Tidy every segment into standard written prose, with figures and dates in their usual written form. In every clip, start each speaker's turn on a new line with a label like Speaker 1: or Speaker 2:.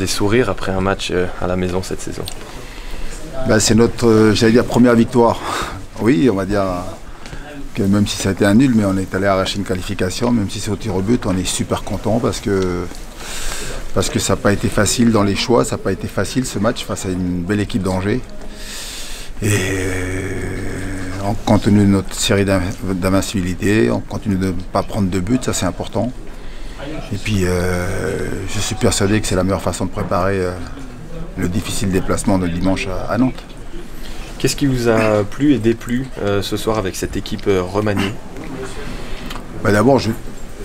Speaker 1: des sourires après un match à la maison cette saison?
Speaker 2: Ben, c'est notre, j'allais dire, première victoire. Oui, on va dire que même si ça a été un nul, mais on est allé arracher une qualification, même si c'est au tir au but, on est super content parce que ça n'a pas été facile dans les choix, ça n'a pas été facile ce match face à une belle équipe d'Angers. Et on continue de notre série d'invincibilité, on continue de ne pas prendre de but, ça c'est important. Et puis je suis persuadé que c'est la meilleure façon de préparer le difficile déplacement de dimanche à Nantes.
Speaker 1: Qu'est-ce qui vous a plu et déplu ce soir avec cette équipe remaniée?
Speaker 2: D'abord, je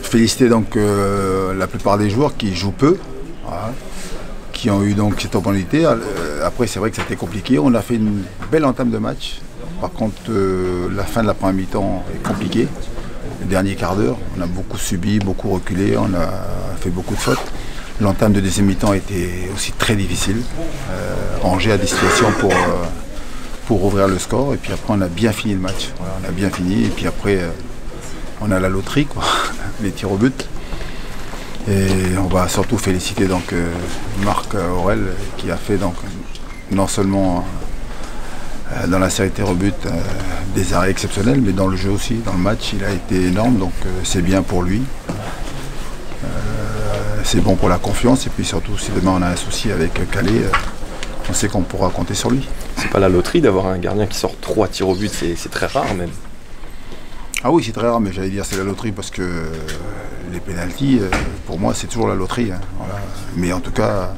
Speaker 2: félicite donc la plupart des joueurs qui jouent peu, voilà, qui ont eu donc cette opportunité. Après, c'est vrai que c'était compliqué. On a fait une belle entame de match. Par contre, la fin de la première mi-temps est compliquée. Le dernier quart d'heure, on a beaucoup subi, beaucoup reculé, on a fait beaucoup de fautes. L'entame de deuxième mi-temps était aussi très difficile. Angers a des situations pour ouvrir le score. Et puis après, on a bien fini le match. Voilà, on a bien fini. Et puis après, on a la loterie, quoi, les tirs au but. Et on va surtout féliciter donc Marc Aurel qui a fait donc non seulement dans la série tirs au but des arrêts exceptionnels, mais dans le jeu aussi, dans le match, il a été énorme. Donc c'est bien pour lui. C'est bon pour la confiance. Et puis surtout, si demain on a un souci avec Calais, on sait qu'on pourra compter sur lui.
Speaker 1: C'est pas la loterie d'avoir un gardien qui sort 3 tirs au but, c'est très rare même.
Speaker 2: Ah oui, c'est très rare, mais j'allais dire c'est la loterie parce que les pénaltys, pour moi, c'est toujours la loterie. Hein, voilà. Mais en tout cas,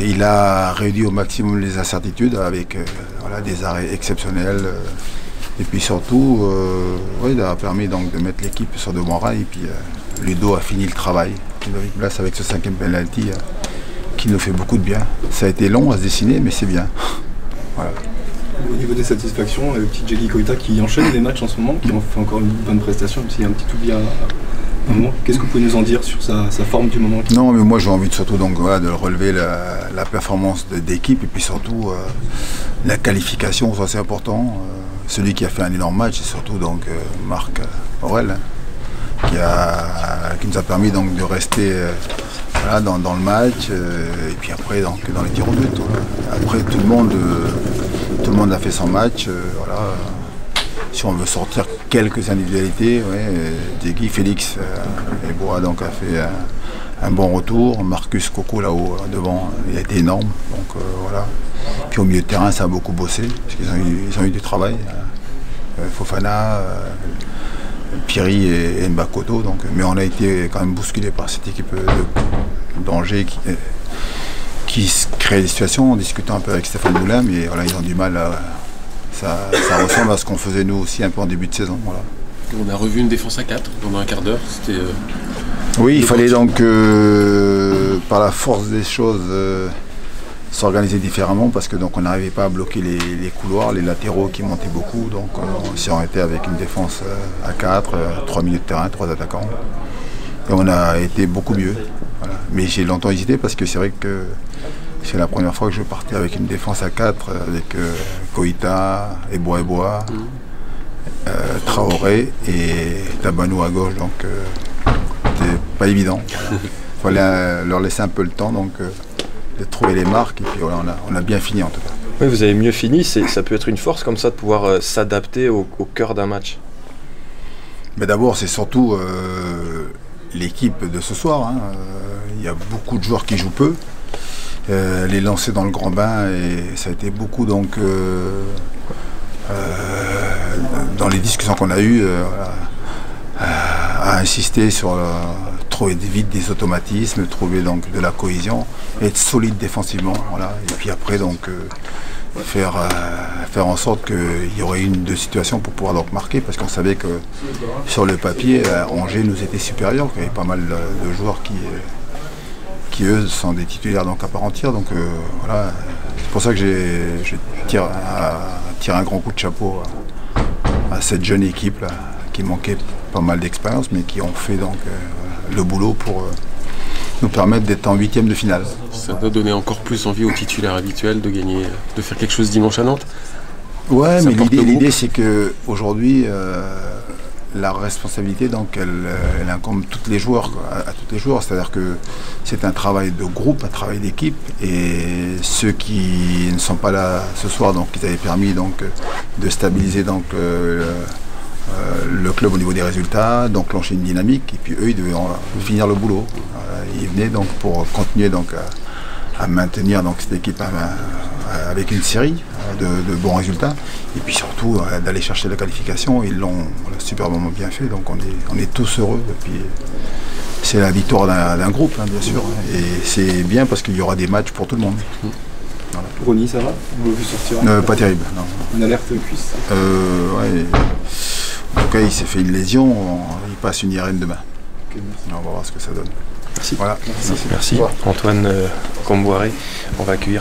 Speaker 2: il a réduit au maximum les incertitudes avec voilà, des arrêts exceptionnels. Et puis surtout, ouais, il a permis donc, de mettre l'équipe sur de bons rails. Et puis Ludo a fini le travail. Il a mis place avec ce 5e pénalty qui nous fait beaucoup de bien. Ça a été long à se dessiner, mais c'est bien. Voilà.
Speaker 3: Au niveau des satisfactions, le petit Djegui Koita qui enchaîne les matchs en ce moment, qui ont fait encore une bonne prestation, même s'il y a un petit oubli à un moment. Qu'est-ce que vous pouvez nous en dire sur sa forme du moment?
Speaker 2: Non, mais moi j'ai envie surtout donc, voilà, de relever la performance d'équipe et puis surtout la qualification, ça c'est important. Celui qui a fait un énorme match, c'est surtout donc Marc Aurel, qui nous a permis donc de rester voilà, dans le match et puis après donc, dans les tirs au but. Après tout le monde a fait son match. Voilà. Si on veut sortir quelques individualités, ouais, Djegui, Félix et Boa donc a fait un bon retour. Marcus Coco là-haut devant, il a été énorme. Donc voilà. Puis au milieu de terrain, ça a beaucoup bossé parce qu'ils ont eu du travail. Fofana, Piri et Mbakoto. Donc, mais on a été quand même bousculé par cette équipe d'Angers qui se crée des situations en discutant un peu avec Stéphane Moulin, mais voilà, ils ont du mal à. Ça ressemble à ce qu'on faisait nous aussi un peu en début de saison. Voilà.
Speaker 4: On a revu une défense à 4 pendant un quart d'heure. C'était.
Speaker 2: Oui, il fallait donc par la force des choses s'organiser différemment parce que donc on n'arrivait pas à bloquer les couloirs, les latéraux qui montaient beaucoup. Donc on s'est arrêté avec une défense à 4, 3 milieux de terrain, 3 attaquants. Et on a été beaucoup mieux. Voilà. Mais j'ai longtemps hésité parce que c'est vrai que c'est la première fois que je partais avec une défense à 4 avec Koita, Eboa, Traoré et Tabanou à gauche. Donc c'était pas évident. Il fallait leur laisser un peu le temps donc, de trouver les marques. Et puis voilà, on a bien fini en tout cas.
Speaker 1: Oui, vous avez mieux fini. Ça peut être une force comme ça de pouvoir s'adapter au cœur d'un match.
Speaker 2: Mais d'abord, c'est surtout l'équipe de ce soir. Hein. Il y a beaucoup de joueurs qui jouent peu. Les lancer dans le grand bain et ça a été beaucoup donc dans les discussions qu'on a eues à insister sur trouver vite des automatismes, trouver donc de la cohésion, être solide défensivement, voilà. Et puis après donc faire en sorte qu'il y aurait une ou deux situations pour pouvoir donc marquer parce qu'on savait que sur le papier Angers nous était supérieur, qu'il y avait pas mal de joueurs qui eux sont des titulaires donc à part entière. Donc voilà, c'est pour ça que je tire un grand coup de chapeau à cette jeune équipe là, qui manquait pas mal d'expérience, mais qui ont fait donc le boulot pour nous permettre d'être en 8e de finale.
Speaker 4: Ça doit donner encore plus envie aux titulaires habituels de gagner, de faire quelque chose dimanche à Nantes.
Speaker 2: Ouais, mais l'idée c'est que aujourd'hui la responsabilité, donc, elle incombe toutes les joueurs, quoi, à tous les joueurs. C'est-à-dire que c'est un travail de groupe, un travail d'équipe. Et ceux qui ne sont pas là ce soir, donc, ils avaient permis donc, de stabiliser donc, le club au niveau des résultats, d'enclencher une dynamique. Et puis eux, ils devaient finir le boulot. Ils venaient donc pour continuer donc, à maintenir donc, cette équipe avec une série de bons résultats et puis surtout d'aller chercher la qualification. Ils l'ont superbement bien fait, donc on est tous heureux. Et puis c'est la victoire d'un groupe, hein, bien sûr, et c'est bien parce qu'il y aura des matchs pour tout le monde.
Speaker 3: Voilà. Ronny, ça va? Vous l'avez vu sortir
Speaker 2: pas terrible, non.
Speaker 3: Une alerte cuisse?
Speaker 2: Ouais. En tout cas, il s'est fait une lésion, il passe une IRM demain.
Speaker 3: Okay,
Speaker 2: on va voir ce que ça donne.
Speaker 1: Merci.
Speaker 2: Voilà.
Speaker 1: Merci. Antoine Comboiré, on va accueillir